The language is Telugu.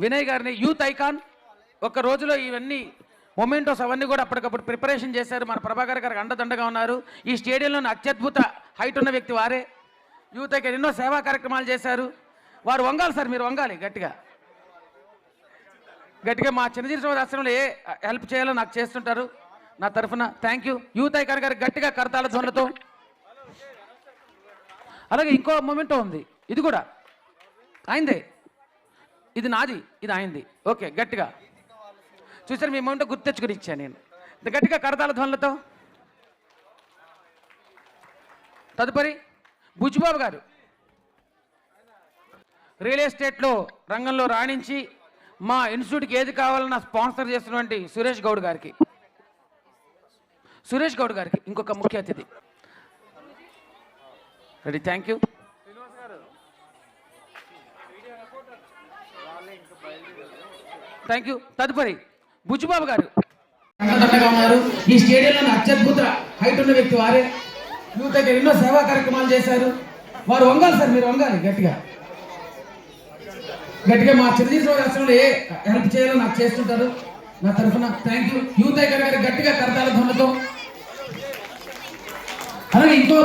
వినయ్ గారిని యూత్ ఐకాన్. ఒక రోజులో ఇవన్నీ మొమెంటోస్ అవన్నీ కూడా అప్పటికప్పుడు ప్రిపరేషన్ చేశారు. మన ప్రభాకర్ గారికి అండదండగా ఉన్నారు. ఈ స్టేడియంలోని అత్యద్భుత హైట్ ఉన్న వ్యక్తి వారే. యూత్ ఐకాన్ ఎన్నో సేవా కార్యక్రమాలు చేశారు. వారు వంగాలి సార్, మీరు వంగాలి గట్టిగా గట్టిగా. మా చిన్నజీవి ఆశ్రమంలో ఏ హెల్ప్ చేయాలో నాకు చేస్తుంటారు నా తరఫున. థ్యాంక్ యూ యూత్ ఐకాన్ గారికి గట్టిగా కరతాళ ధ్వనులతో. అలాగే ఇంకో మొమెంటో ఉంది, ఇది కూడా ఆయనదే. ఇది నాది, ఇది ఆయనది. ఓకే, గట్టిగా చూసారు, మీ మొమెంటో గుర్తు తెచ్చుకుని ఇచ్చాను నేను. గట్టిగా కరతాళ ధ్వనులతో. తదుపరి బుజ్జిబాబు గారు రియల్ ఎస్టేట్లో రంగంలో రాణించి మా ఇన్స్టిట్యూట్కి ఏది కావాలన్నా స్పాన్సర్ చేస్తున్నటువంటి సురేష్ గౌడ్ గారికి ఇంకొక ముఖ్య అతిథి. Ready, thank you. Thank you. తదుపరి బుజ్జిబాబు గారు ఉన్నారు. ఈ స్టేడియంలో అత్యద్భుత హైట్ ఉన్న వ్యక్తి వారే. యూత్ దగ్గర ఎన్నో సేవా కార్యక్రమాలు చేశారు. వారు వంగాలి సార్, మీరు వంగాలి గట్టిగా గట్టిగా. మా చిరంజీవి ఆశ్రమంలో ఏ హెల్ప్ చేయాలో నాకు చేస్తుంటారు నా తరఫున. థ్యాంక్ యూ యూత్ దగ్గర గట్టిగా కరతాళ ధ్వనులతో. అలాగే ఇంకో